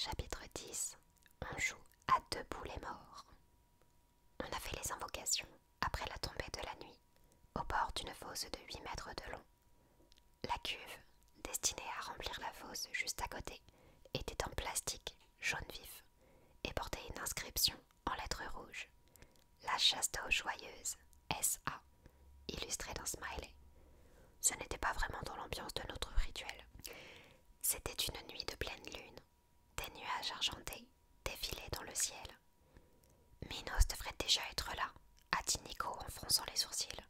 Chapitre 10. On joue à debout les morts. On a fait les invocations après la tombée de la nuit, au bord d'une fosse de 8 mètres de long. La cuve, destinée à remplir la fosse juste à côté, était en plastique jaune vif et portait une inscription en lettres rouges. La chasse d'eau joyeuse, S.A., illustrée d'un smiley. Ce n'était pas vraiment dans l'ambiance de notre rituel. C'était une nuit de pleine lune. Des nuages argentés défilaient dans le ciel. Minos devrait déjà être là, a dit Nico en fronçant les sourcils.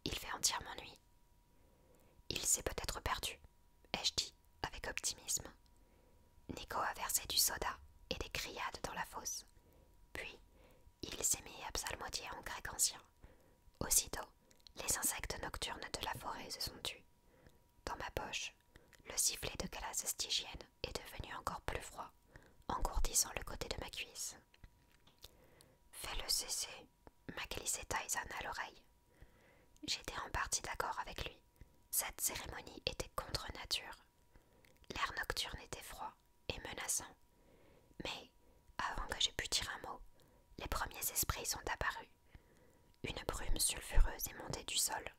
Il fait entièrement nuit. Il s'est peut-être perdu, ai-je dit avec optimisme. Nico a versé du soda et des criades dans la fosse. Puis, il s'est mis à psalmodier en grec ancien. Aussitôt, les insectes nocturnes de la forêt se sont tus. Dans ma poche, le sifflet de glace stygienne est devenu encore plus froid, engourdissant le côté de ma cuisse. Fais-le cesser, m'a glissé Tyson à l'oreille. J'étais en partie d'accord avec lui. Cette cérémonie était contre nature. L'air nocturne était froid et menaçant. Mais, avant que j'aie pu dire un mot, les premiers esprits sont apparus. Une brume sulfureuse est montée du sol.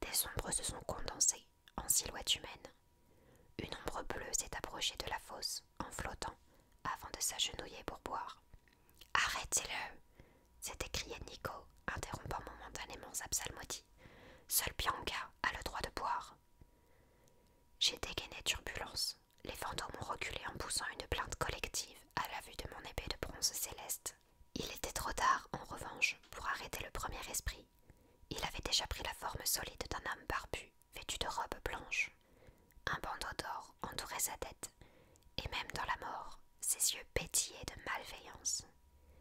Des ombres se sont condensées en silhouette humaine. Une ombre bleue s'est approchée de la fosse en flottant avant de s'agenouiller pour boire. « Arrêtez-le !» s'est écrié Nico, interrompant momentanément sa psalmodie. « Seul Bianca a le droit de boire. » J'ai dégainé turbulence. Les fantômes ont reculé en poussant une plainte collective à la vue de mon épée de bronze céleste. Il était trop tard, en revanche, pour arrêter le premier esprit. Il avait déjà pris la forme solide d'un homme barbu, vêtu de robe blanche. Un bandeau d'or entourait sa tête, et même dans la mort, ses yeux pétillaient de malveillance.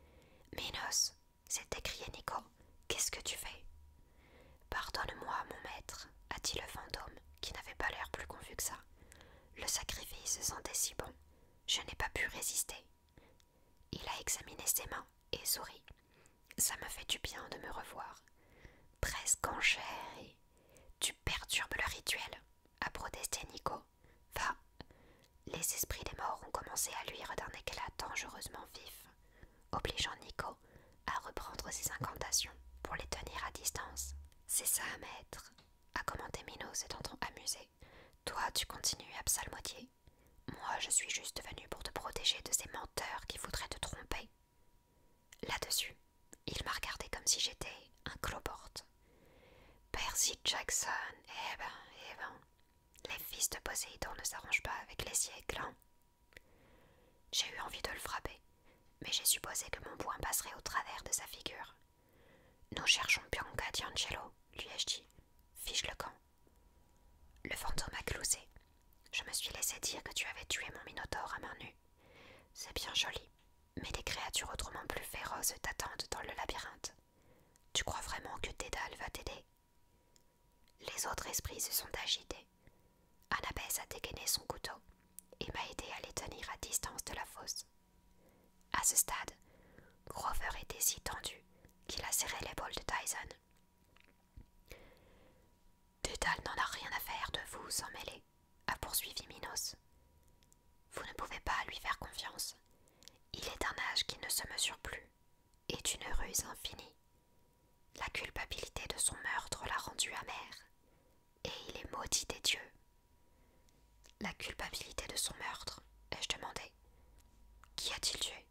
« Minos !» s'est écrié Nico. « Qu'est-ce que tu fais ?»« Pardonne-moi, mon maître, » a dit le fantôme, qui n'avait pas l'air plus confus que ça. « Le sacrifice sentait si bon, je n'ai pas pu résister. » Il a examiné ses mains et sourit. « Ça me fait du bien de me revoir. Presque en chair et... Tu perturbes le rituel, » a protesté Nico. « Va !» Les esprits des morts ont commencé à luire d'un éclat dangereusement vif, obligeant Nico à reprendre ses incantations pour les tenir à distance. « C'est ça, maître, » a commenté Minos étant amusé. « Toi, tu continues à psalmodier. Moi, je suis juste venu pour te protéger de ces menteurs qui voudraient te tromper. » Là-dessus, il m'a regardé comme si j'étais un cloporte. « Percy Jackson, eh ben, les fils de Poséidon ne s'arrangent pas avec les siècles, hein. » J'ai eu envie de le frapper, mais j'ai supposé que mon poing passerait au travers de sa figure. « Nous cherchons Bianca D'Angelo, lui ai-je dit. Fiche le camp. » Le fantôme a clousé. Je me suis laissé dire que tu avais tué mon minotaure à main nue. C'est bien joli, mais des créatures autrement plus féroces t'attendent dans le labyrinthe. Tu crois vraiment que Dédale va t'aider? Les autres esprits se sont agités. Annabeth a dégainé son couteau et m'a aidé à les tenir à distance de la fosse. À ce stade, Grover était si tendu qu'il a serré l'épaule de Tyson. Dédale n'en a rien à faire de vous s'en mêler, a poursuivi Minos. Vous ne pouvez pas lui faire confiance. Il est d'un âge qui ne se mesure plus et d'une ruse infinie. La culpabilité de son meurtre l'a rendu amer, et il est maudit des dieux. La culpabilité de son meurtre, ai-je demandé. Qui a-t-il tué?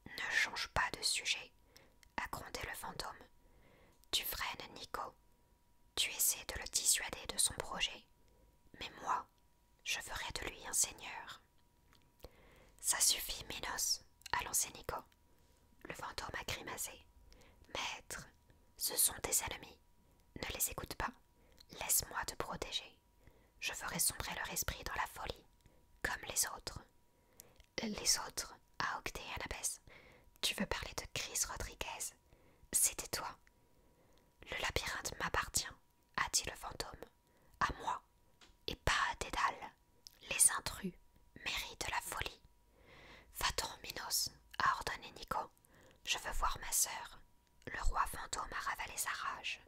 Ne change pas de sujet, a grondé le fantôme. Tu freines Nico. Tu essaies de le dissuader de son projet. Mais moi, je ferai de lui un seigneur. Ça suffit, Minos, a lancé Nico. Le fantôme a grimacé. Maître, ce sont tes ennemis. Ne les écoute pas. Laisse-moi te protéger. Je ferai sombrer leur esprit dans la folie, comme les autres. Les autres, a octé Annabeth. Tu veux parler de Chris Rodriguez? C'était toi. Le labyrinthe m'appartient, a dit le fantôme. À moi, et pas à Dédale. Les intrus méritent la folie. Va-t'en, Minos, a ordonné Nico. Je veux voir ma sœur. Le roi fantôme a ravalé sa rage.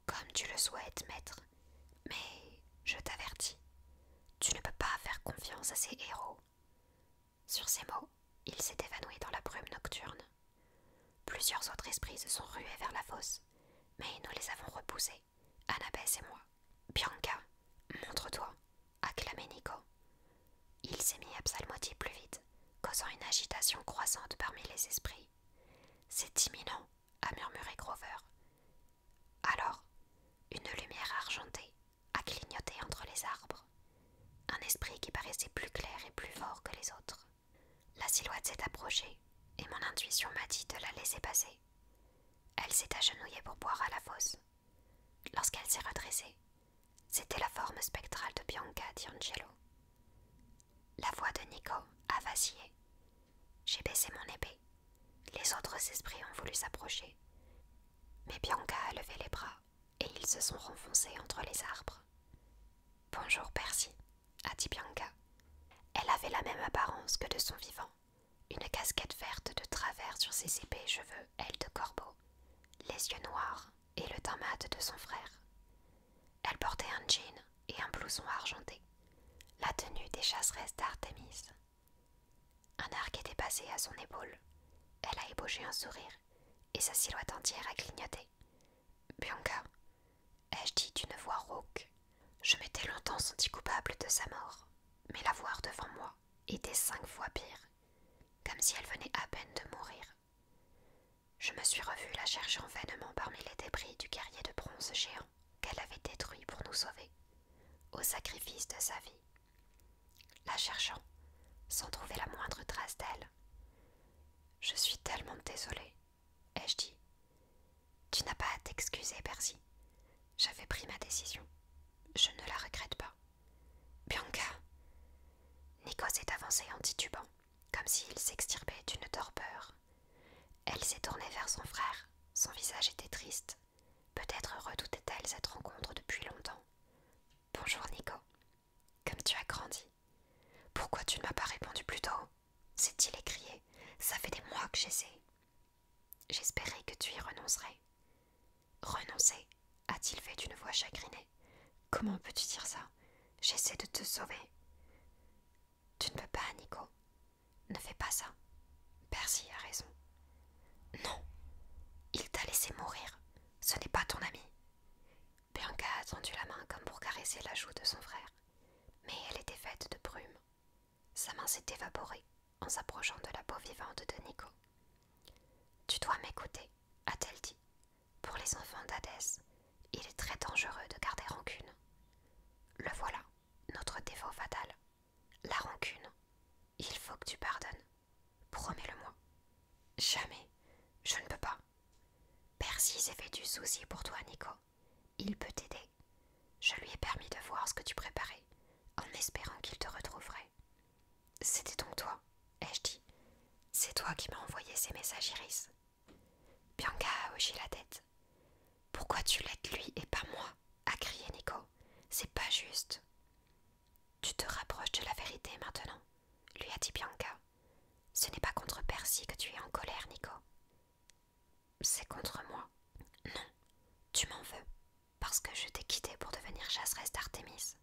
Comme tu le souhaites, maître. Mais je t'avertis, tu ne peux pas faire confiance à ces héros. Sur ces mots, il s'est évanoui dans la brume nocturne. Plusieurs autres esprits se sont rués vers la fosse, mais nous les avons repoussés, Annabeth et moi. Bianca, montre-toi, a clamé Nico. Il s'est mis à psalmodier plus vite, causant une agitation croissante parmi les esprits. C'est imminent, a murmuré Grover. Alors, une lumière argentée a clignoté entre les arbres. Un esprit qui paraissait plus clair et plus fort que les autres. La silhouette s'est approchée, et mon intuition m'a dit de la laisser passer. Elle s'est agenouillée pour boire à la fosse. Lorsqu'elle s'est redressée, c'était la forme spectrale de Bianca D'Angelo. La voix de Nico a vacillé. J'ai baissé mon épée. Les autres esprits ont voulu s'approcher. Mais Bianca a levé les bras, et ils se sont renfoncés entre les arbres. « Bonjour Percy », a dit Bianca. Elle avait la même apparence que de son vivant, une casquette verte de travers sur ses épais cheveux ailes de corbeau, les yeux noirs et le teint mat de son frère. Elle portait un jean et un blouson argenté, la tenue des chasseresses d'Artémis. Un arc était passé à son épaule. Elle a ébauché un sourire, et sa silhouette entière a clignoté. « Bianca », ai-je dit d'une voix rauque. Je m'étais longtemps senti coupable de sa mort, mais la voir devant moi était 5 fois pire, comme si elle venait à peine de mourir. Je me suis revue la cherchant vainement parmi les débris du guerrier de bronze géant qu'elle avait détruit pour nous sauver, au sacrifice de sa vie. La cherchant, sans trouver la moindre trace d'elle. « Je suis tellement désolée, » ai-je dit. « Tu n'as pas à t'excuser, Percy. J'avais pris ma décision. Je ne la regrette pas. »« Bianca !» Nico s'est avancé en titubant, comme s'il s'extirpait d'une torpeur. Elle s'est tournée vers son frère. Son visage était triste. Peut-être redoutait-elle cette rencontre depuis longtemps. « Bonjour, Nico. Comme tu as grandi. Pourquoi tu ne m'as pas répondu plus tôt ?» s'est-il écrié. « Ça fait des mois que j'essaie. » J'espérais que tu y renoncerais. « Renoncer ?» a-t-il fait d'une voix chagrinée. « Comment peux-tu dire ça? J'essaie de te sauver. » Tu ne peux pas, Nico. Ne fais pas ça. Percy a raison. Non, il t'a laissé mourir. Ce n'est pas ton ami. Bianca a tendu la main comme pour caresser la joue de son frère, mais elle était faite de brume. Sa main s'est évaporée en s'approchant de la peau vivante de Nico. Tu dois m'écouter, a-t-elle dit. Pour les enfants d'Hadès, il est très dangereux de garder rancune. Le voilà, notre défaut fatal. La rancune. Il faut que tu pardonnes. Promets-le-moi. Jamais. Je ne peux pas. Percy s'est fait du souci pour toi, Nico. Il peut t'aider. Je lui ai permis de voir ce que tu préparais, en espérant qu'il te retrouverait. C'était donc toi, ai-je dit. C'est toi qui m'as envoyé ces messages, Iris. Bianca a hoché la tête. Pourquoi tu l'aides lui et pas moi? A crié Nico. C'est pas juste. Tu te rapproches de la vérité maintenant, lui a dit Bianca. Ce n'est pas contre Percy que tu es en colère, Nico. C'est contre moi. Non, tu m'en veux, parce que je t'ai quitté pour devenir chasseresse d'Artémis.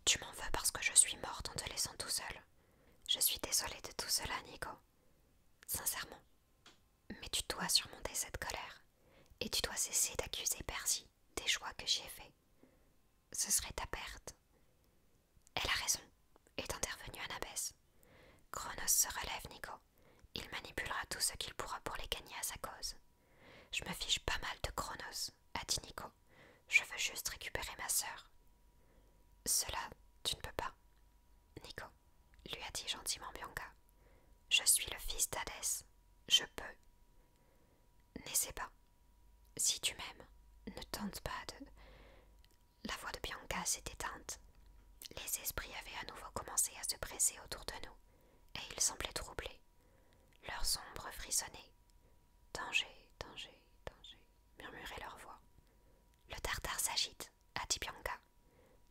Tu m'en veux parce que je suis morte en te laissant tout seul. Je suis désolée de tout cela, Nico. Sincèrement. Mais tu dois surmonter cette colère, et tu dois cesser d'accuser Percy des choix que j'ai faits. Ce serait ta perte. Elle a raison, est intervenue Annabeth. Chronos se relève, Nico. Il manipulera tout ce qu'il pourra pour les gagner à sa cause. Je me fiche pas mal de Chronos, a dit Nico. Je veux juste récupérer ma sœur. Cela, tu ne peux pas. Nico, lui a dit gentiment Bianca. Je suis le fils d'Hadès. Je peux. N'essaie pas. Si tu m'aimes, ne tente pas de... La voix de Bianca s'est éteinte. Les esprits avaient à nouveau commencé à se presser autour de nous, et ils semblaient troublés. Leurs ombres frissonnaient. Danger, danger, danger, murmurait leur voix. Le tartare s'agite, a dit Bianca.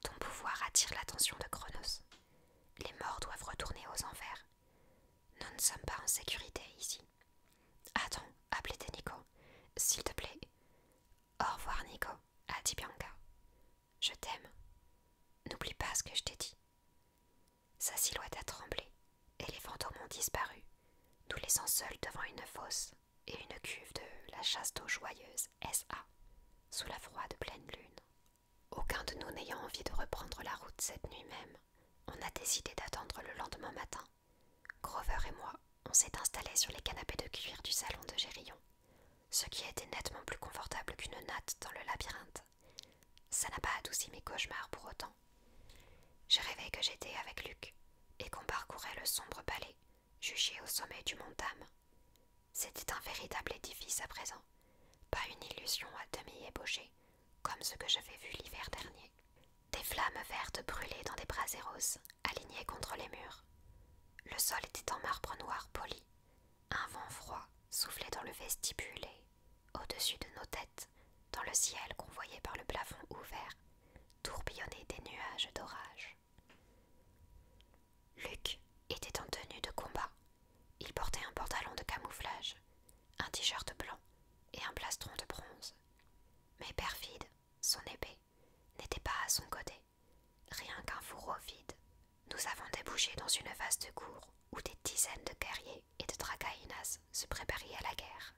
Ton pouvoir attire l'attention de Chronos. Les morts doivent retourner aux enfers. Nous ne sommes pas en sécurité ici. Attends, appelait Nico. S'il te plaît. Au revoir, Nico, a dit Bianca. Je t'aime. N'oublie pas ce que je t'ai dit. Sa silhouette silhouette a tremblé, et les fantômes ont disparu, nous laissant seuls devant une fosse et une cuve de la Chasteau Joyeuse S.A., sous la froide pleine lune. Aucun de nous n'ayant envie de reprendre la route cette nuit même, on a décidé d'attendre le lendemain matin. Grover et moi, on s'est installés sur les canapés de cuir du salon de Gérillon, ce qui était nettement plus confortable qu'une natte dans le labyrinthe. Ça n'a pas adouci mes cauchemars pour autant. J'ai rêvé que j'étais avec Luc et qu'on parcourait le sombre palais, jugé au sommet du mont Tam. C'était un véritable édifice à présent, pas une illusion à demi ébauchée, comme ce que j'avais vu l'hiver dernier. Des flammes vertes brûlaient dans des braséros, alignées contre les murs. Le sol était en marbre noir poli. Un vent froid soufflait dans le vestibule et, au-dessus de nos têtes, dans le ciel qu'on voyait par le plafond ouvert, tourbillonnaient des nuages d'orage. Luc était en tenue de combat. Il portait un pantalon de camouflage, un t-shirt blanc et un plastron de bronze. Mais perfide, son épée n'était pas à son côté. Rien qu'un fourreau vide. Nous avons débouché dans une vaste cour où des dizaines de guerriers et de dragaïnas se préparaient à la guerre.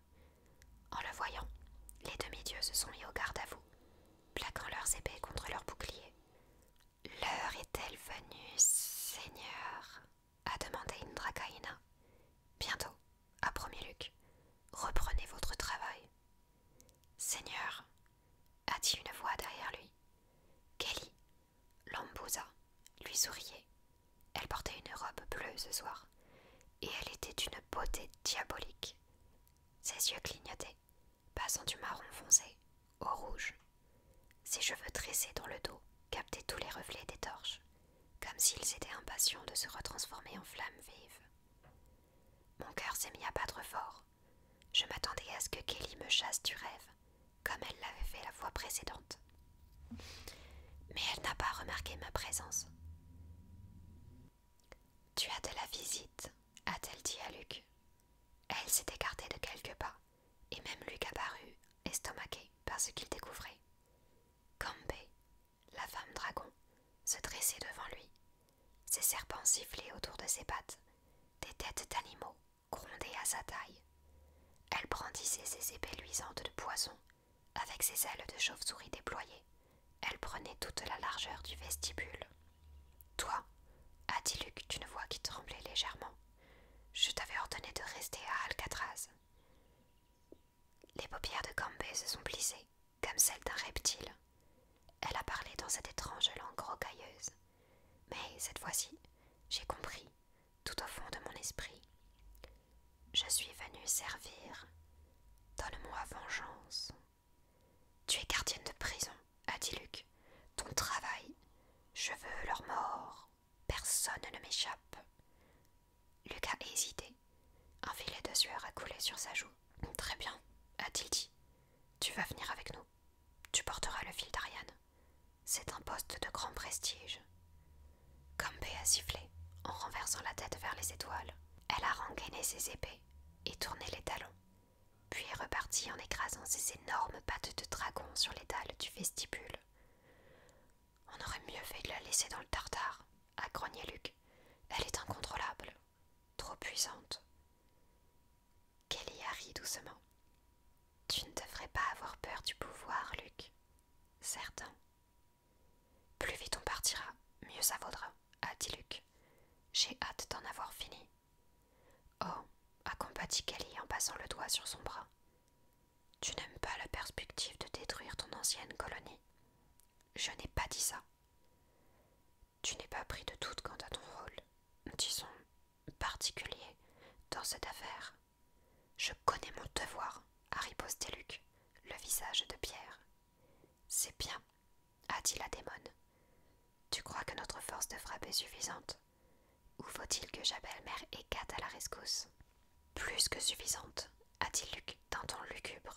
En le voyant, les demi-dieux se sont mis au garde à vous, plaquant leurs épées contre leurs boucliers. « L'heure est-elle venue, Seigneur ?» a demandé une dragaïna. « Bientôt, » a promis Luc. « Reprenez votre travail. »« Seigneur » a dit une voix derrière lui. Kelly, Lambuza, lui souriait. Elle portait une robe bleue ce soir, et elle était d'une beauté diabolique. Ses yeux clignotaient, passant du marron foncé au rouge. Ses cheveux tressés dans le dos captaient tous les reflets des torches, comme s'ils étaient impatients de se retransformer en flammes vives. Mon cœur s'est mis à battre fort. Je m'attendais à ce que Kelly me chasse du rêve, comme elle l'avait fait la fois précédente. Mais elle n'a pas remarqué ma présence. « Tu as de la visite » a-t-elle dit à Luc. Elle s'est écartée de quelques pas, et même Luc apparut, estomaqué par ce qu'il découvrait. Campbell, la femme dragon, se dressait devant lui. Ses serpents sifflaient autour de ses pattes, des têtes d'animaux grondaient à sa taille. Elle brandissait ses épées luisantes de poison, avec ses ailes de chauve-souris déployées. Elle prenait toute la largeur du vestibule. « Toi, » a dit Luc d'une voix qui tremblait légèrement, « je t'avais ordonné de rester à Alcatraz. » Les paupières de Campbell se sont plissées, comme celles d'un reptile. Elle a parlé dans cette étrange langue rocailleuse. Mais cette fois-ci, j'ai compris, tout au fond de mon esprit. Je suis venue servir. Donne-moi vengeance. Tu es gardienne de prison, a dit Luc. Ton travail, je veux leur mort. Personne ne m'échappe. Luc a hésité. Un filet de sueur a coulé sur sa joue. Très bien, a-t-il dit. Tu vas venir avec nous. Tu porteras le fil d'Ariane. C'est un poste de grand prestige. Campbell a sifflé, en renversant la tête vers les étoiles. Elle a rengainé ses épées et tourné les talons, puis est repartie en écrasant ses énormes pattes de dragon sur les dalles du vestibule. On aurait mieux fait de la laisser dans le tartare, a grogné Luc. Elle est incontrôlable, trop puissante. Kelly a ri doucement. Tu ne devrais pas avoir peur du pouvoir, Luc. Certain. Plus vite on partira, mieux ça vaudra, a dit Luc. J'ai hâte d'en avoir fini. Oh, a compati Kelly en passant le doigt sur son bras. Tu n'aimes pas la perspective de détruire ton ancienne colonie. Je n'ai pas dit ça. Tu n'es pas pris de doute quant à ton rôle, disons, particulier, dans cette affaire. Je connais mon devoir, a riposté Luc, le visage de pierre. C'est bien, a dit la démone. Tu crois que notre force de frappe est suffisante? Ou faut-il que j'appelle mère Hécate à la rescousse? Plus que suffisante, a dit Luc d'un ton lugubre.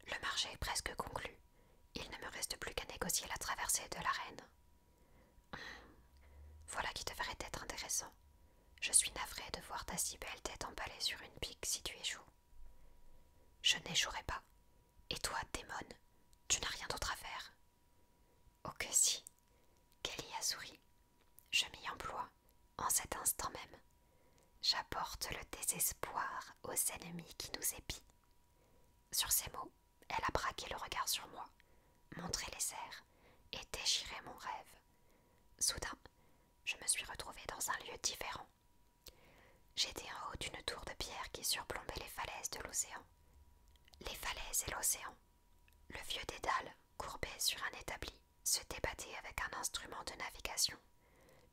Le marché est presque conclu. Il ne me reste plus qu'à négocier la traversée de l'arène. Voilà qui devrait être intéressant. Je suis navrée de voir ta si belle tête emballée sur une pique si tu échoues. Je n'échouerai pas. Et toi, démone, tu n'as rien d'autre à faire. Oh que si. Kelly a souri. Je m'y emploie, En cet instant même, j'apporte le désespoir aux ennemis qui nous épient. » Sur ces mots, elle a braqué le regard sur moi, montré les airs et déchiré mon rêve. Soudain, je me suis retrouvée dans un lieu différent. J'étais en haut d'une tour de pierre qui surplombait les falaises de l'océan. Les falaises et l'océan. Le vieux Dédale, courbé sur un établi, se débattait avec un instrument de navigation.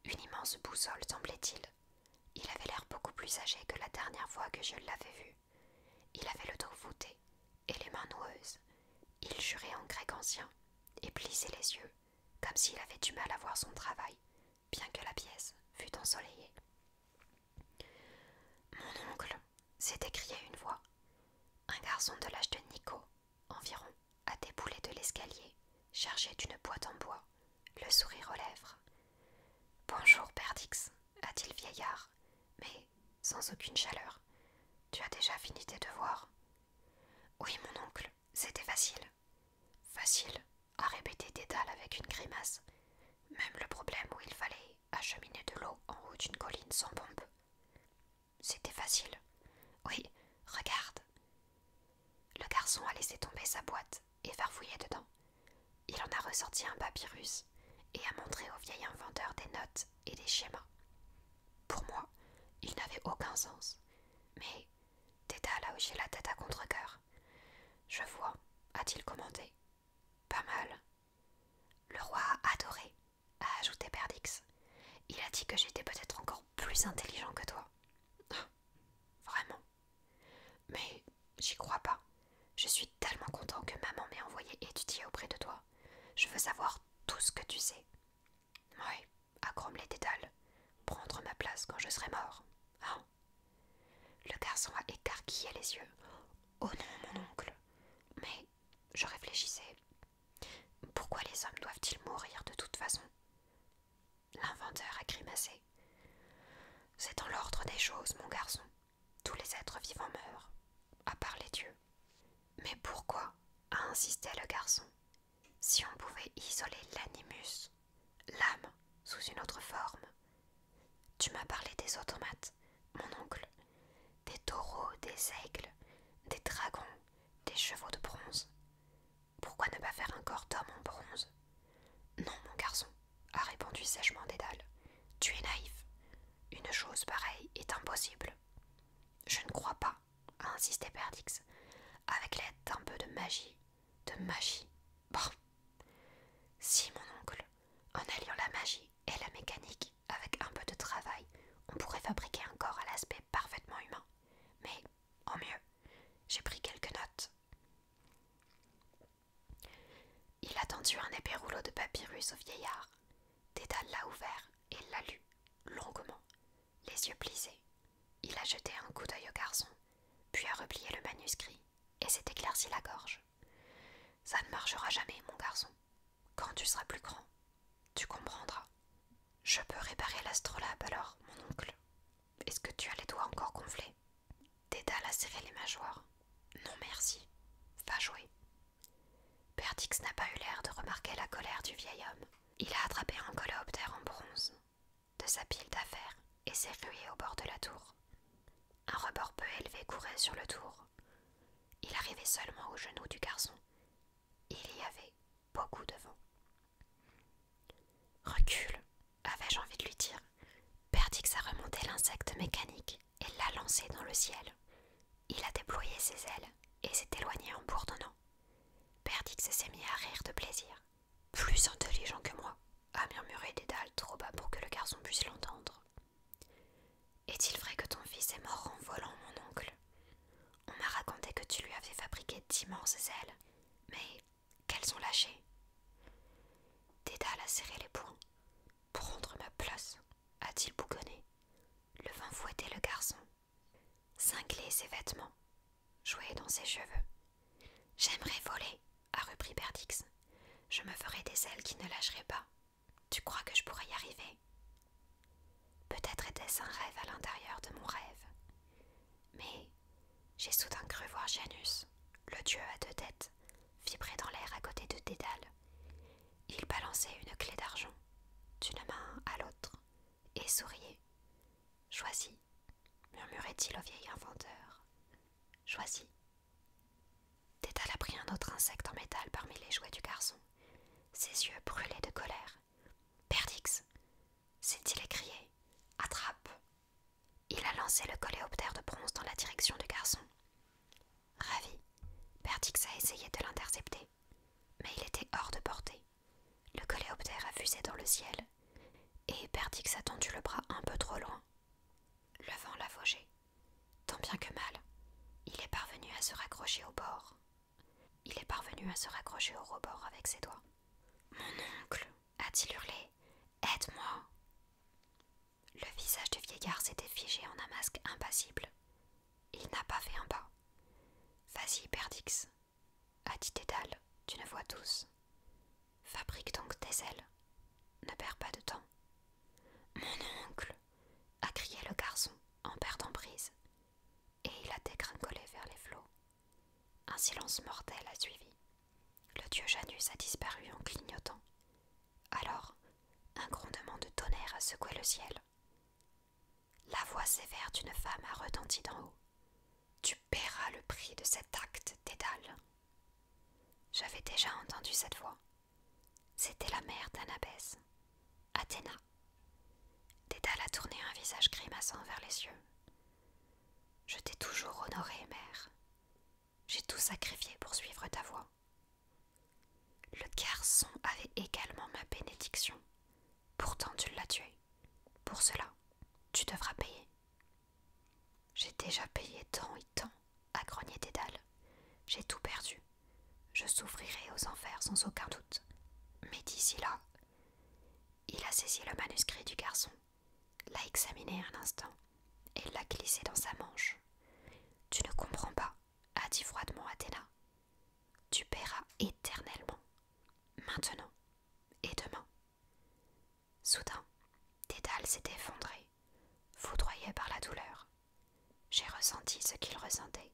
Une immense boussole, semblait-il. Il avait l'air beaucoup plus âgé que la dernière fois que je l'avais vu. Il avait le dos voûté et les mains noueuses. Il jurait en grec ancien et plissait les yeux, comme s'il avait du mal à voir son travail, bien que la pièce fût ensoleillée. « Mon oncle !» s'est écrié une voix. Un garçon de l'âge de Nico, environ, a déboulé de l'escalier, chargé d'une boîte en bois, le sourire aux lèvres. « Bonjour, Perdix !» a dit le vieillard, mais sans aucune chaleur. « Tu as déjà fini tes devoirs ?»« Oui, mon oncle, c'était facile. »« Facile ?» a répété Dédale avec une grimace. Même le problème où il fallait acheminer de l'eau en haut d'une colline sans pompe. C'était facile. Oui, regarde. Le garçon a laissé tomber sa boîte et farfouillé dedans. Il en a ressorti un papyrus et a montré au vieil inventeur des notes et des schémas. Pour moi, il n'avait aucun sens, mais Dédale a hoché la tête à contre-cœur. « Je vois, » a-t-il commenté. « Pas mal. »« Le roi a adoré, » a ajouté Perdix. « Il a dit que j'étais peut-être encore plus intelligent que toi. » Vraiment. Mais j'y crois pas. Je suis tellement content que maman m'ait envoyé étudier auprès de toi. Je veux savoir tout ce que tu sais. Oui, a grommelé Dédale. Prendre ma place quand je serai mort. Hein? Le garçon a écarquillé les yeux. Oh non, mon oncle. Mais je réfléchissais. Pourquoi les hommes doivent-ils mourir de toute façon? L'inventeur a grimacé. C'est dans l'ordre des choses, mon garçon. Tous les êtres vivants meurent, à part les dieux. Mais pourquoi? A insisté le garçon. Si on pouvait isoler l'animus, l'âme, sous une autre forme. Tu m'as parlé des automates, mon oncle. Des taureaux, des aigles, des dragons, des chevaux de bronze. Pourquoi ne pas faire un corps d'homme en bronze? Non, mon garçon, a répondu sèchement Dédale. Tu es naïf. Une chose pareille est impossible. Je ne crois pas, a insisté Perdix, avec l'aide d'un peu de magie. De magie. Bon. Si, mon oncle, en alliant la magie et la mécanique avec un peu de travail, on pourrait fabriquer un corps à l'aspect parfaitement humain. Mais, en mieux, j'ai pris quelques notes. Il a tendu un épais rouleau de papyrus au vieillard. Dédale l'a ouvert et l'a lu, longuement, les yeux plissés. Il a jeté un coup d'œil au garçon, puis a replié le manuscrit et s'est éclairci la gorge. Ça ne marchera jamais, mon garçon. Quand tu seras plus grand, tu comprendras. Je peux réparer l'astrolabe alors, mon oncle. Est-ce que tu as les doigts encore gonflés? Dédale a serré les mâchoires. Non merci, va jouer. Perdix n'a pas eu l'air de remarquer la colère du vieil homme. Il a attrapé un coléoptère en bronze de sa pile d'affaires et s'est rué au bord de la tour. Un rebord peu élevé courait sur le tour. Il arrivait seulement aux genoux du garçon. Il y avait beaucoup de vent. Recule, avais-je envie de lui dire. Perdix a remonté l'insecte mécanique et l'a lancé dans le ciel. Il a déployé ses ailes et s'est éloigné en bourdonnant. Perdix s'est mis à rire de plaisir. Plus intelligent que moi, a murmuré Dédale trop bas pour que le garçon puisse l'entendre. Est-il vrai que ton fils est mort en volant, mon oncle? On m'a raconté que tu lui avais fabriqué d'immenses ailes, mais qu'elles ont lâché. Dédale a serré les poings. Prendre ma place, a-t-il bougonné. Le vent fouettait le garçon, cinglait ses vêtements, jouait dans ses cheveux. J'aimerais voler, a repris Perdix. Je me ferai des ailes qui ne lâcheraient pas. Tu crois que je pourrais y arriver? Peut-être était-ce un rêve à l'intérieur de mon rêve. Mais j'ai soudain cru voir Janus, le dieu à deux têtes, vibrer dans l'air à côté de Dédale. Il balançait une clé d'argent d'une main à l'autre et souriait Choisis, murmurait-il au vieil inventeur. Choisis. Dédale a pris un autre insecte en métal parmi les jouets du garçon. Ses yeux brûlaient de colère. Perdix, s'est-il écrié, attrape. Il a lancé le coléoptère de bronze dans la direction du garçon. Ravi, Perdix a essayé de l'intercepter, mais il était hors de portée. Le coléoptère a fusé dans le ciel, et Perdix a tendu le bras un peu trop loin. Le vent l'a faugé. Tant bien que mal, il est parvenu à se raccrocher au bord. Il est parvenu à se raccrocher au rebord avec ses doigts. Mon oncle, a-t-il hurlé, aide-moi. Le visage du vieillard s'était figé en un masque impassible. Il n'a pas fait un pas. Vas-y, Perdix, a dit Dédale d'une voix douce. Fabrique donc tes ailes. Ne perds pas de temps. Mon oncle, a crié le garçon en perdant prise, et il a dégringolé vers les flots. Un silence mortel a suivi. Le dieu Janus a disparu en clignotant. Alors, un grondement de tonnerre a secoué le ciel. La voix sévère d'une femme a retenti d'en haut. Tu paieras le prix de cet acte, Dédale. J'avais déjà entendu cette voix. C'était la mère d'Anabès, Athéna. Dédale a tourné un visage grimaçant vers les cieux. Je t'ai toujours honorée, mère. J'ai tout sacrifié pour suivre ta voie. Le garçon avait également ma bénédiction. Pourtant tu l'as tué. Pour cela, tu devras payer. J'ai déjà payé tant et tant, a grogné Dédale. J'ai tout perdu. Je souffrirai aux enfers sans aucun doute. Mais d'ici là, il a saisi le manuscrit du garçon, l'a examiné un instant et l'a glissé dans sa manche. Tu ne comprends pas, a dit froidement Athéna. Tu paieras éternellement, maintenant et demain. Soudain, Dédale s'est effondré, foudroyé par la douleur. J'ai ressenti ce qu'il ressentait.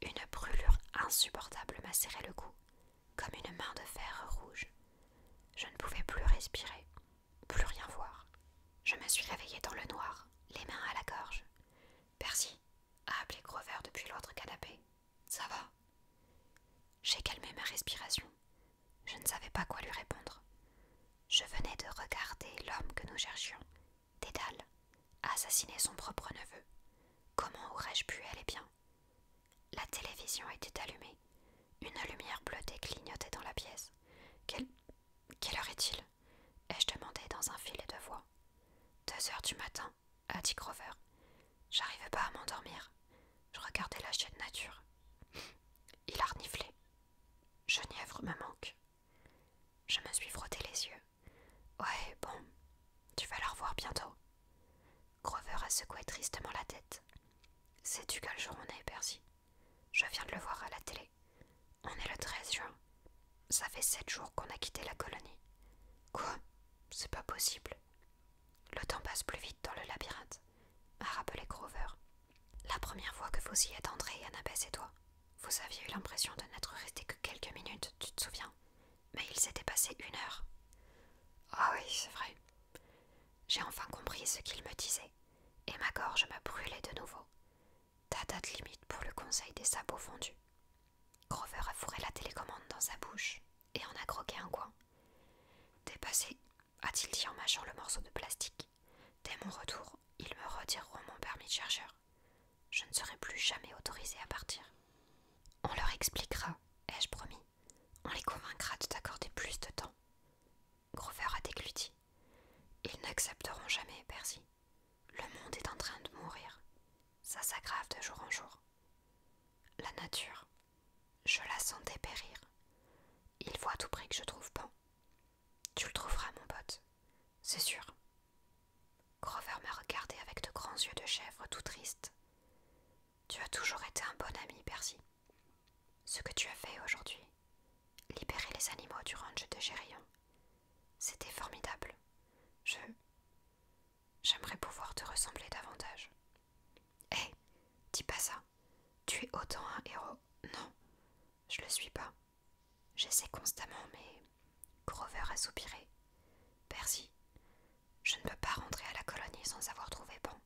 Une brûlure insupportable m'a serré le cou, comme une main de fer rouge. Je ne pouvais plus respirer, plus rien voir. Je me suis réveillée dans le noir, les mains à la gorge. Percy, a appelé Grover depuis l'autre canapé. Ça va? J'ai calmé ma respiration. Je ne savais pas quoi lui répondre. Je venais de regarder l'homme que nous cherchions, Dédale, assassiner son propre neveu. Comment aurais-je pu aller bien? La télévision était allumée. Une lumière bleutée clignotait dans la pièce. Quelle heure est-il? Ai-je demandé dans un filet de voix. 2 heures du matin, a dit Grover. J'arrivais pas à m'endormir. Je regardais la chaîne nature. Il a reniflé. Genièvre me manque. Je me suis frotté les yeux. Ouais, bon, tu vas la revoir bientôt. Grover a secoué tristement la tête. Sais-tu quel jour on est, Percy? Je viens de le voir à la télé. On est le 13 juin. Ça fait 7 jours qu'on a quitté la colonie. Quoi? C'est pas possible. Le temps passe plus vite dans le labyrinthe, m'a rappelé Grover. La première fois que vous y êtes entrés, Annabeth et toi, vous aviez eu l'impression de n'être resté que quelques minutes, tu te souviens? Mais il s'était passé 1 heure. Ah oui, c'est vrai. J'ai enfin compris ce qu'il me disait, et ma gorge me brûlait de nouveau. Ta date limite pour le conseil des sabots fondus. Grover a fourré la télécommande dans sa bouche et en a croqué un coin. Dépassé, a-t-il dit en mâchant le morceau de plastique. Dès mon retour, ils me retireront mon permis de chercheur. Je ne serai plus jamais autorisée à partir. On leur expliquera, ai-je promis. On les convaincra de t'accorder plus de temps. Grover a dégluti. Ils n'accepteront jamais, Percy. Le monde est en train de mourir. Ça s'aggrave de jour en jour. La nature, je la sentais périr. Il faut à tout prix que je trouve Pan. Tu le trouveras, mon pote, c'est sûr. Grover m'a regardé avec de grands yeux de chèvre tout tristes. Tu as toujours été un bon ami, Percy. Ce que tu as fait aujourd'hui, libérer les animaux du ranch de Gérillon, c'était formidable. J'aimerais pouvoir te ressembler davantage. Hé, dis pas ça. Tu es autant un héros. Non, je le suis pas. J'essaie constamment, mais Grover a soupiré. Percy, je ne peux pas rentrer à la colonie sans avoir trouvé Pan.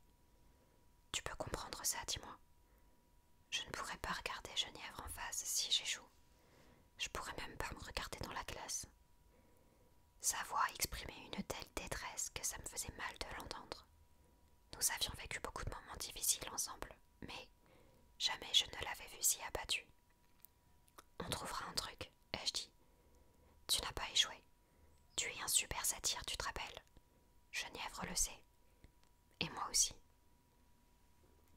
Nous avions vécu beaucoup de moments difficiles ensemble, mais jamais je ne l'avais vue si abattue. On trouvera un truc, ai-je dit. Tu n'as pas échoué. Tu es un super satyre, tu te rappelles. Genièvre le sait. Et moi aussi.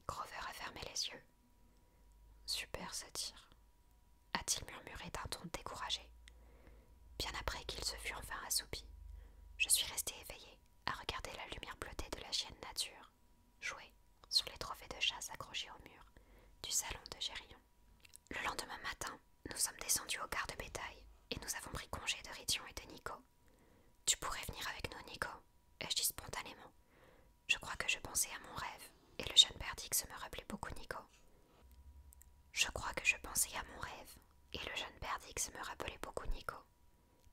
Grover a fermé les yeux. Super satyre, a-t-il murmuré d'un ton découragé. Bien après qu'il se fût enfin assoupi, je suis restée éveillée à regarder la lumière bleutée de la chienne nature jouer sur les trophées de chasse accrochés au mur du salon de Gérillon. Le lendemain matin, nous sommes descendus au quart de bétail et nous avons pris congé de Rition et de Nico. Tu pourrais venir avec nous, Nico, ai-je dit spontanément. Je crois que je pensais à mon rêve, et le jeune Perdix me rappelait beaucoup Nico. Je crois que je pensais à mon rêve, et le jeune Perdix me rappelait beaucoup Nico.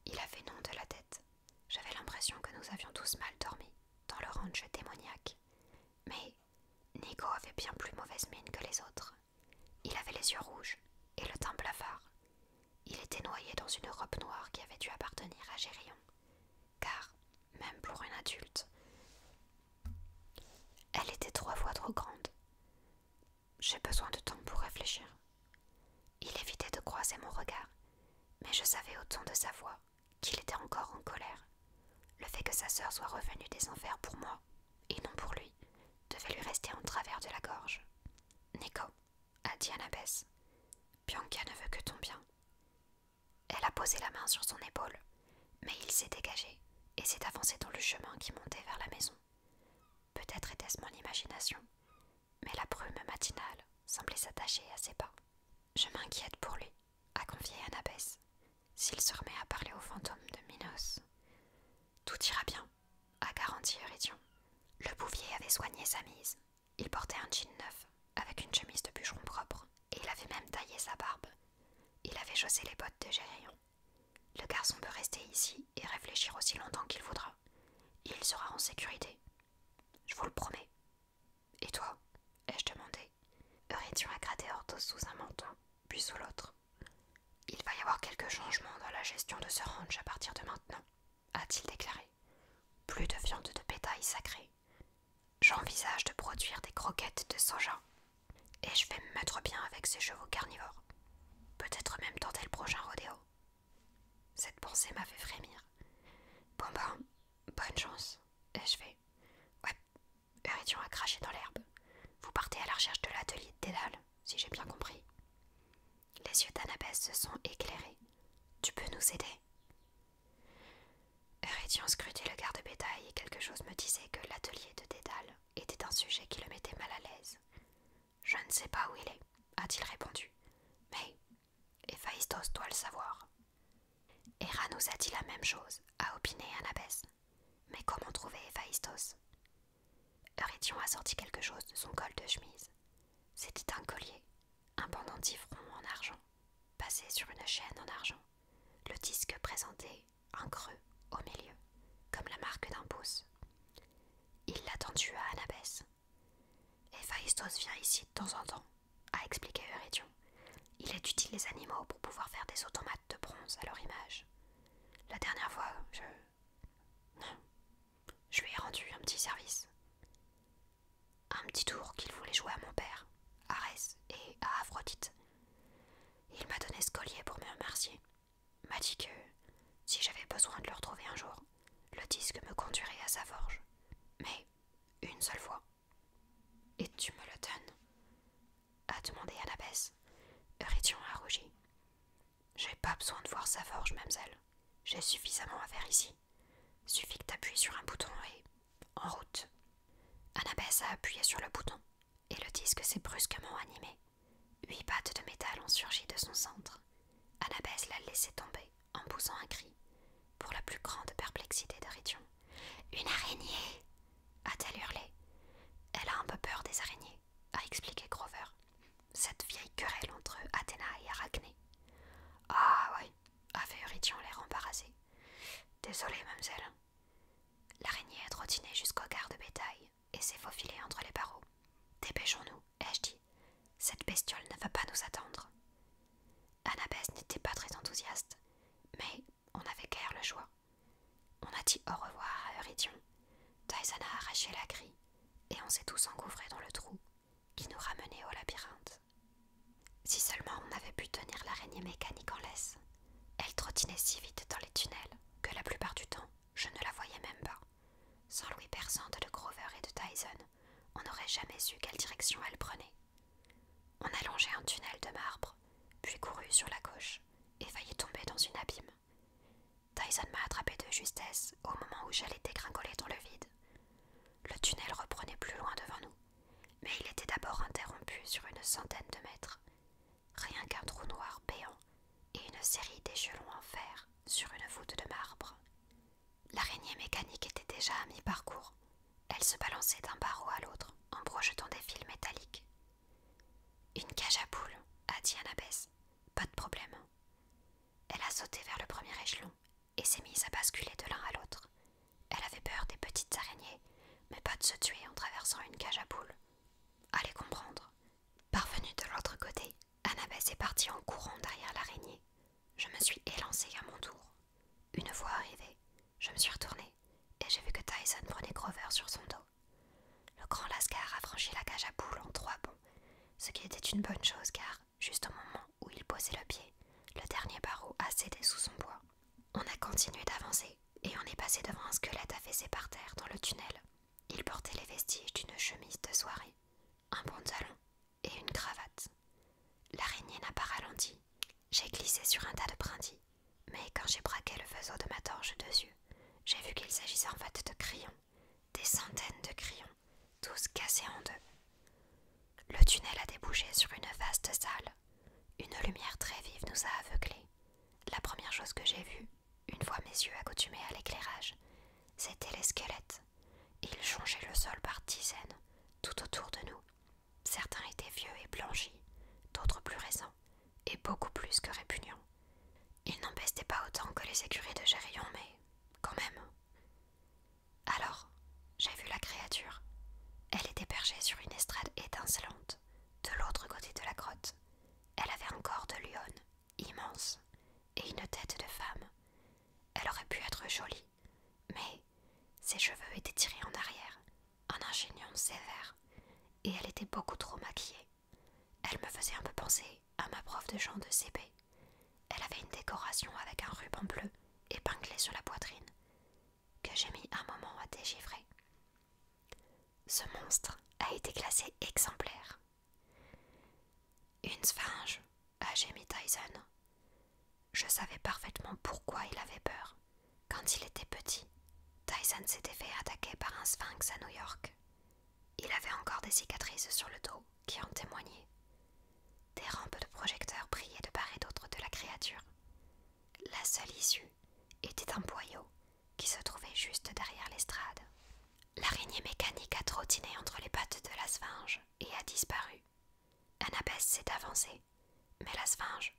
Il avait nom de la tête. J'avais l'impression que nous avions tous mal dormi, dans le ranch démoniaque. Mais Nico avait bien plus mauvaise mine que les autres. Il avait les yeux rouges, et le teint blafard. Il était noyé dans une robe noire qui avait dû appartenir à Gérillon, car, même pour une adulte, elle était 3 fois trop grande. J'ai besoin de temps pour réfléchir. Il évitait de croiser mon regard, mais je savais au ton de sa voix qu'il était encore en colère. Le fait que sa sœur soit revenue des enfers pour moi, et non pour lui, devait lui rester en travers de la gorge. Nico, a dit Annabeth, Bianca ne veut que ton bien. Elle a posé la main sur son épaule, mais il s'est dégagé et s'est avancé dans le chemin qui montait vers la maison. Peut-être était-ce mon imagination, mais la brume matinale semblait s'attacher à ses pas. Je m'inquiète pour lui, a confié Annabeth. S'il se remet à parler au fantôme de Minos. Tout ira bien, a garanti Eurydion. Le bouvier avait soigné sa mise. Il portait un jean neuf, avec une chemise de bûcheron propre, et il avait même taillé sa barbe. Il avait chaussé les bottes de Gérillon. Le garçon peut rester ici et réfléchir aussi longtemps qu'il voudra. Il sera en sécurité. Je vous le promets. Et toi, ai-je demandé. Eurydion a gratté Orthos sous un menton, puis sous l'autre. Il va y avoir quelques changements dans la gestion de ce ranch à partir de maintenant, a-t-il déclaré. Plus de viande de bétail sacrée. J'envisage de produire des croquettes de soja. Et je vais me mettre bien avec ces chevaux carnivores. Peut-être même tenter le prochain rodéo. Cette pensée m'a fait frémir. Bon ben, bonne chance, ai-je fait. Ouais, Eurydion a craché dans l'herbe. Vous partez à la recherche de l'atelier de Dédale, si j'ai bien compris. Les yeux d'Annabeth se sont éclairés. Tu peux nous aider? Eurydion scrutait le garde-bétail et quelque chose me disait que l'atelier de Dédale était un sujet qui le mettait mal à l'aise. Je ne sais pas où il est, a-t-il répondu, mais Héphaïstos doit le savoir. Héra nous a dit la même chose, a opiné Annabeth. Mais comment trouver Héphaïstos? Eurydion a sorti quelque chose de son col de chemise. C'était un collier, un pendentif rond en argent, passé sur une chaîne en argent. Le disque présentait un creux au milieu, comme la marque d'un pouce. Il l'a tendu à Annabeth. Héphaïstos vient ici de temps en temps, a expliqué Eurydion. Il étudie les animaux pour pouvoir faire des automates de bronze à leur image. La dernière fois, je lui ai rendu un petit service. Un petit tour qu'il voulait jouer à mon père, à Arès et à Aphrodite. Il m'a donné ce collier pour me remercier. M'a dit que, si j'avais besoin de le retrouver un jour, le disque me conduirait à sa forge. Mais une seule fois. Et tu me le donnes? A demandé Annabeth. Eurydion a rougi. J'ai pas besoin de voir sa forge, mademoiselle. J'ai suffisamment à faire ici. Suffit que t'appuies sur un bouton et en route. Annabeth a appuyé sur le bouton, et le disque s'est brusquement animé. 8 pattes de métal ont surgi de son centre. Annabeth l'a laissé tomber en poussant un cri, pour la plus grande perplexité d'Eurydion. Une araignée! A-t-elle hurlé. Elle a un peu peur des araignées, a expliqué Grover. Cette vieille querelle entre Athéna et Arachné. Ah oui, avait Eurydion l'air embarrassé. Désolée, mademoiselle. L'araignée a trottiné jusqu'au garde-bétail et s'est faufilée entre les barreaux. Dépêchons-nous, ai-je dit. Cette bestiole ne va pas nous attendre. Annabeth n'était pas très enthousiaste, mais on n'avait guère le choix. On a dit au revoir à Eurydion. Tyson a arraché la grille et on s'est tous engouffrés dans le trou qui nous ramenait au labyrinthe. Si seulement on avait pu tenir l'araignée mécanique en laisse. Elle trottinait si vite dans les tunnels que la plupart du temps, je ne la voyais même pas. Sans l'ouïe perçante de Grover et de Tyson, on n'aurait jamais su quelle direction elle prenait. On a longé un tunnel de marbre, puis couru sur la gauche et failli tomber dans une abîme. Tyson m'a attrapé de justesse au moment où j'allais dégringoler dans le vide. Le tunnel reprenait plus loin devant nous, mais il était d'abord interrompu sur une centaine de mètres. Rien qu'un trou noir béant et une série d'échelons en fer sur une voûte de marbre. L'araignée mécanique était déjà à mi-parcours. Elle se balançait d'un barreau à l'autre en projetant des fils métalliques. Une cage à poules, a dit Annabeth. Pas de problème. Elle a sauté vers le premier échelon et s'est mise à basculer de l'un à l'autre. Elle avait peur des petites araignées, mais pas de se tuer en traversant une cage à poules. Allez comprendre. Parvenue de l'autre côté, Annabeth est partie en courant derrière l'araignée. Je me suis élancée à mon tour. Une fois arrivée, je me suis retournée et j'ai vu que Tyson prenait Grover sur son dos. Le grand lascar a franchi la cage à poules en 3 bonds, ce qui était une bonne chose car, juste au moment où il posait le pied, le dernier barreau a cédé sous son poids. On a continué d'avancer et on est passé devant un squelette affaissé par terre dans le tunnel. Il portait les vestiges d'une chemise de soirée, un pantalon et une cravate. L'araignée n'a pas ralenti. J'ai glissé sur un tas de brindilles, mais quand j'ai braqué le fuseau de ma torche dessus, j'ai vu qu'il s'agissait en fait de crayons, des centaines de crayons, tous cassés en deux. Le tunnel a débouché sur une vaste salle. Une lumière très vive nous a aveuglés. La première chose que j'ai vue, une fois mes yeux accoutumés à l'éclairage, c'étaient les squelettes. Ils jonchaient le sol par dizaines, tout autour de nous. Certains étaient vieux et blanchis, d'autres plus récents, et beaucoup plus que répugnants. Ils n'en pestaient pas autant que les écuries de Gérillon, mais quand même. Alors, j'ai vu la créature. Elle était perchée sur une estrade étincelante, de l'autre côté de la grotte. Elle avait un corps de lionne, immense, et une tête de femme. Elle aurait pu être jolie, mais ses cheveux étaient tirés en arrière, en un chignon sévère, et elle était beaucoup trop maquillée. Elle me faisait un peu penser à ma prof de chant de CP. Elle avait une décoration avec un ruban bleu épinglé sur la poitrine, que j'ai mis un moment à déchiffrer. Ce monstre a été classé exemplaire. Une sphinge, a gémi Tyson. Je savais parfaitement pourquoi il avait peur. Quand il était petit, Tyson s'était fait attaquer par un sphinx à New York. Il avait encore des cicatrices sur le dos qui en témoignaient. Des rampes de projecteurs brillaient de part et d'autre de la créature. La seule issue était un boyau qui se trouvait juste derrière l'estrade. L'araignée mécanique a trottiné entre les pattes de la sphinge et a disparu. Annabeth s'est avancée, mais la sphinge,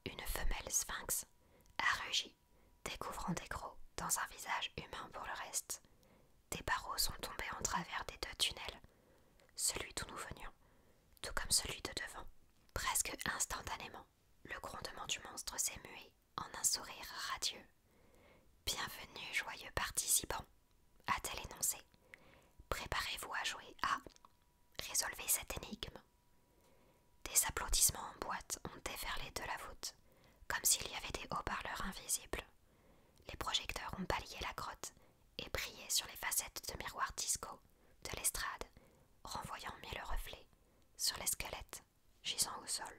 une femelle sphinx, a rugi, découvrant des crocs dans un visage humain pour le reste. Des barreaux sont tombés en travers des 2 tunnels, celui d'où nous venions, tout comme celui de devant. Presque instantanément, le grondement du monstre s'est mué en un sourire radieux. « Bienvenue, joyeux participants !» a-t-elle énoncé. « Préparez-vous à jouer à résolvez cette énigme. » Des applaudissements en boîte ont déferlé de la voûte, comme s'il y avait des haut-parleurs invisibles. Les projecteurs ont balayé la grotte et brillé sur les facettes de miroirs disco de l'estrade, renvoyant 1000 reflets sur les squelettes gisant au sol.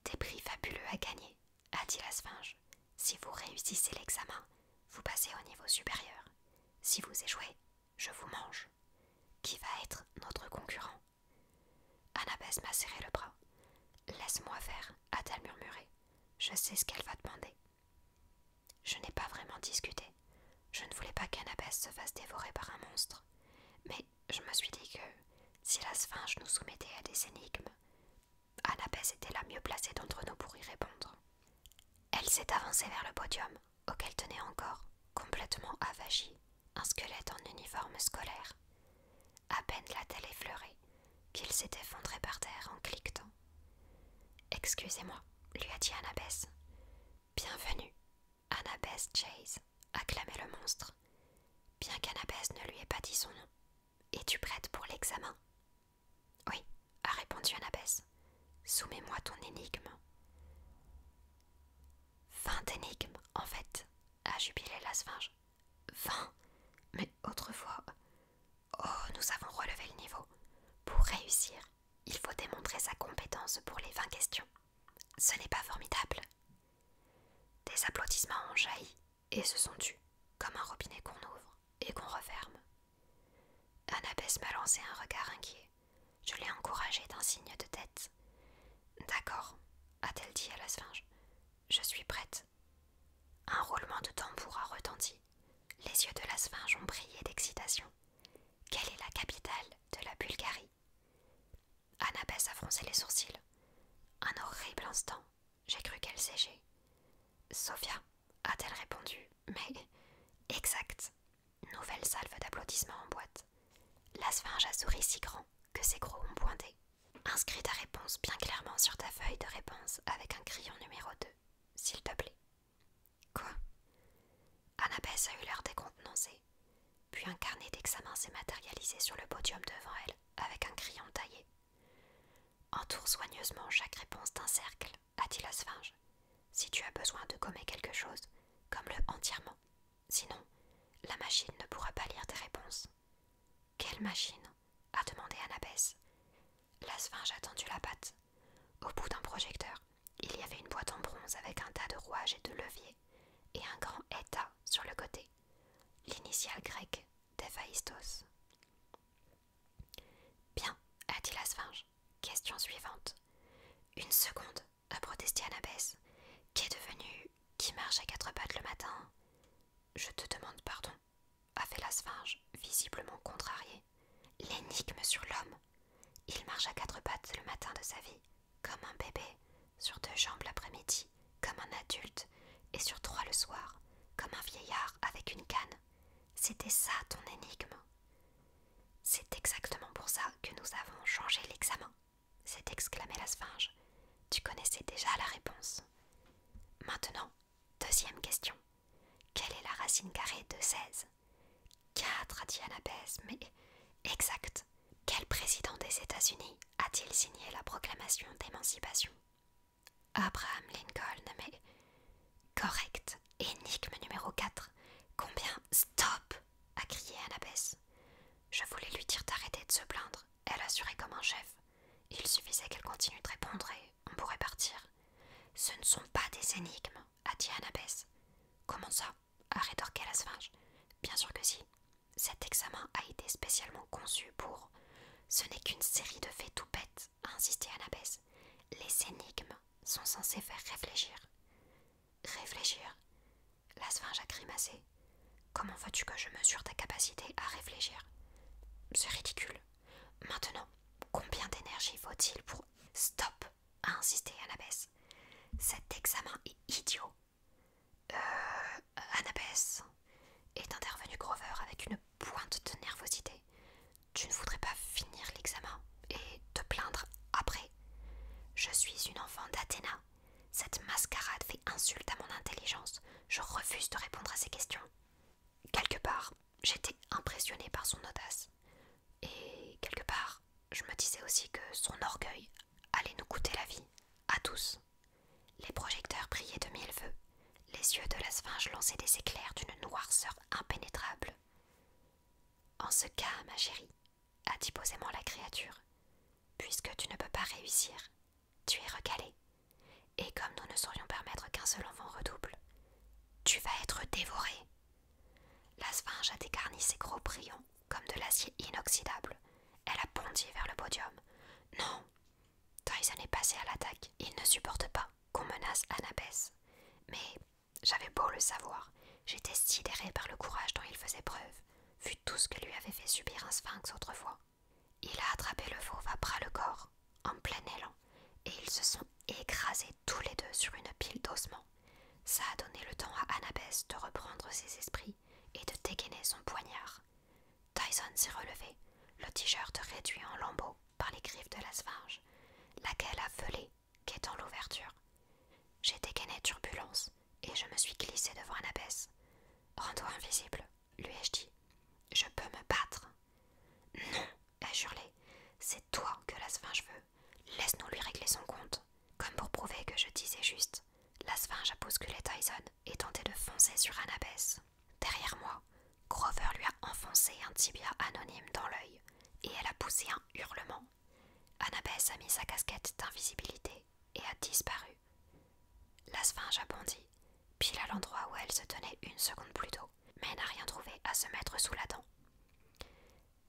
Des prix fabuleux à gagner, a dit la sphinge. Si vous réussissez l'examen, vous passez au niveau supérieur. Si vous échouez, je vous mange. Qui va être notre concurrent? Annabeth m'a serré le bras. Laisse-moi faire, a-t-elle murmuré. Je sais ce qu'elle va demander. Je n'ai pas vraiment discuté. Je ne voulais pas qu'Annabeth se fasse dévorer par un monstre. Mais je me suis dit que, si la sphinge nous soumettait à des énigmes, Annabeth était la mieux placée d'entre nous pour y répondre. Elle s'est avancée vers le podium, auquel tenait encore, complètement avachi, un squelette en uniforme scolaire. À peine l'a-t-elle effleuré qu'il s'est effondré par terre en cliquetant. « Excusez-moi, lui a dit Annabeth. « Bienvenue, Annabeth Chase, acclamait le monstre, bien qu'Annabeth ne lui ait pas dit son nom, et réussir, il faut démontrer sa compétence pour les 20 questions. Ce n'est pas formidable. Des applaudissements ont jailli et se sont tus, comme un robinet qu'on ouvre et qu'on referme. Annabeth m'a lancé un regard inquiet. Je l'ai encouragée d'un signe de tête. D'accord, a-t-elle dit à la sphinge. Je suis prête. Un roulement de tambour a retenti. Les yeux de la sphinge ont brillé d'excitation. Quelle est la capitale de la Bulgarie? Annabeth a froncé les sourcils. Un horrible instant, j'ai cru qu'elle séchait. Sofia, a-t-elle répondu, mais exact. Nouvelle salve d'applaudissements en boîte. La sphinge a souri si grand que ses gros ont pointé. Inscris ta réponse bien clairement sur ta feuille de réponse avec un crayon numéro 2, s'il te plaît. Quoi? Annabeth a eu l'air décontenancée. Puis un carnet d'examen s'est matérialisé sur le podium devant elle avec un crayon taillé. Entoure soigneusement chaque réponse d'un cercle, a dit la sphinge. Si tu as besoin de gommer quelque chose, gomme-le entièrement. Sinon, la machine ne pourra pas lire tes réponses. Quelle machine? A demandé Annabeth. La sphinge a tendu la patte. Au bout d'un projecteur, il y avait une boîte en bronze avec un tas de rouages et de leviers, et un grand état sur le côté. L'initiale grecque d'Héphaïstos. Bien, a dit la sphinge. Question suivante. Une seconde, a protesté Annabeth. Qu'est devenu qui marche à 4 pattes le matin? Je te demande pardon, a fait la sphinge, visiblement contrariée. L'énigme sur l'homme. Il marche à 4 pattes le matin de sa vie, comme un bébé, sur 2 jambes l'après-midi, comme un adulte, et sur 3 le soir, comme un vieillard avec une canne. C'était ça ton énigme. C'est exactement pour ça que nous avons changé l'examen, s'est exclamée la sphinge. Tu connaissais déjà la réponse. Maintenant, deuxième question. Quelle est la racine carrée de 16? 4, a dit Annabeth, mais exact. Quel président des États-Unis a-t-il signé la proclamation d'émancipation? Abraham Lincoln, mais correct. Énigme numéro 4. Combien? Stop, a crié Annabeth. Je voulais lui dire d'arrêter de se plaindre. Elle assurait comme un chef. Il suffisait qu'elle continue de répondre et on pourrait partir. Ce ne sont pas des énigmes, a dit Annabeth. Comment ça? A rétorqué la sphinge. Bien sûr que si. Cet examen a été spécialement conçu pour... Ce n'est qu'une série de faits tout bêtes, a insisté Annabeth. Les énigmes sont censées faire réfléchir. Réfléchir? La sphinge a grimacé. Comment veux-tu que je mesure ta capacité à réfléchir? C'est ridicule. Maintenant, combien d'énergie faut-il pour... Stop, a insisté Annabeth. Cet examen est idiot. Annabeth, est intervenu Grover avec une pointe de nervosité. Tu ne voudrais pas finir l'examen et te plaindre après? Je suis une enfant d'Athéna. Cette mascarade fait insulte à mon intelligence. Je refuse de répondre à ces questions. Quelque part, j'étais impressionnée par son audace. Et quelque part, je me disais aussi que son orgueil allait nous coûter la vie, à tous. Les projecteurs brillaient de 1000 feux. Les yeux de la sphinge lançaient des éclairs d'une noirceur impénétrable. En ce cas, ma chérie, a dit posément la créature, puisque tu ne peux pas réussir, tu es recalée. Et comme nous ne saurions permettre qu'un seul enfant redouble, tu vas être dévorée. La sphinge a dégarni ses gros brillants comme de l'acier inoxydable. Elle a bondi vers le podium. Non, Tyson est passé à l'attaque. Il ne supporte pas qu'on menace Annabeth. Mais j'avais beau le savoir, j'étais sidérée par le courage dont il faisait preuve, vu tout ce que lui avait fait subir un sphinx autrefois. Il a attrapé le fauve à bras le corps, en plein élan, et ils se sont écrasés tous les deux sur une pile d'ossements. Ça a donné le temps à Annabeth de reprendre ses esprits et de dégainer son poignard. Tyson s'est relevé, le t-shirt réduit en lambeaux par les griffes de la sphinge, laquelle a volé, quêtant l'ouverture. J'ai dégainé Turbulence et je me suis glissée devant Annabeth. Rends-toi invisible, lui ai-je dit. Je peux me battre. Non, ai-je hurlé. C'est toi que la sphinge veut. Laisse-nous lui régler son compte. Comme pour prouver que je disais juste, la sphinge a bousculé Tyson et tenté de foncer sur Annabeth. Derrière moi, Grover lui a enfoncé un tibia anonyme dans l'œil et elle a poussé un hurlement a mis sa casquette d'invisibilité et a disparu. La sphinge a bondi, pile à l'endroit où elle se tenait une seconde plus tôt, mais n'a rien trouvé à se mettre sous la dent.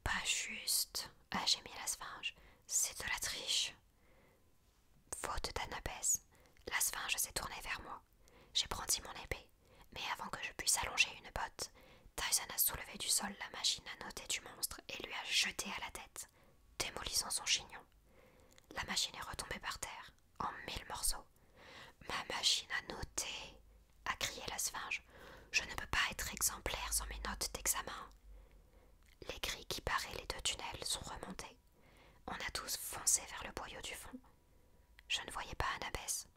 Pas juste, a gémi la sphinge, c'est de la triche. Faute d'Annabès, la sphinge s'est tournée vers moi. J'ai brandi mon épée, mais avant que je puisse allonger une botte, Tyson a soulevé du sol la machine à noter du monstre et lui a jeté à la tête, démolissant son chignon. La machine est retombée par terre, en 1000 morceaux. Ma machine à noter, a crié la sphinge. Je ne peux pas être exemplaire sans mes notes d'examen. Les grilles qui barraient les 2 tunnels sont remontées. On a tous foncé vers le boyau du fond. Je ne voyais pas Annabès,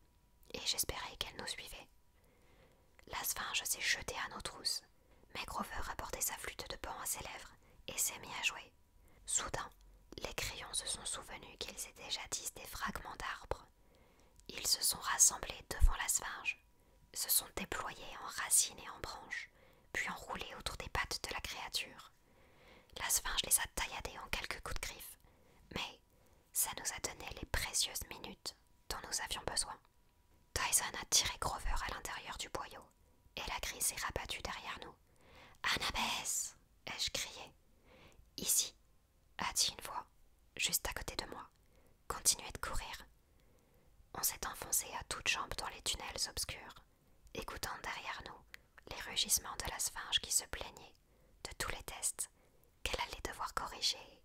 et j'espérais qu'elle nous suivait. La sphinge s'est jetée à nos trousses, mais Grover a porté sa flûte de pan à ses lèvres et s'est mis à jouer. Soudain, les crayons se sont souvenus qu'ils étaient jadis des fragments d'arbres. Ils se sont rassemblés devant la sphinge, se sont déployés en racines et en branches, puis enroulés autour des pattes de la créature. La sphinge les a tailladés en quelques coups de griffe, mais ça nous a donné les précieuses minutes dont nous avions besoin. Tyson a tiré Grover à l'intérieur du boyau, et la grille s'est rabattue derrière nous. « Annabès !» ai-je crié. « Ici !» a dit une voix, juste à côté de moi. « Continuez de courir. » On s'est enfoncé à toutes jambes dans les tunnels obscurs, écoutant derrière nous les rugissements de la sphinge qui se plaignait de tous les tests qu'elle allait devoir corriger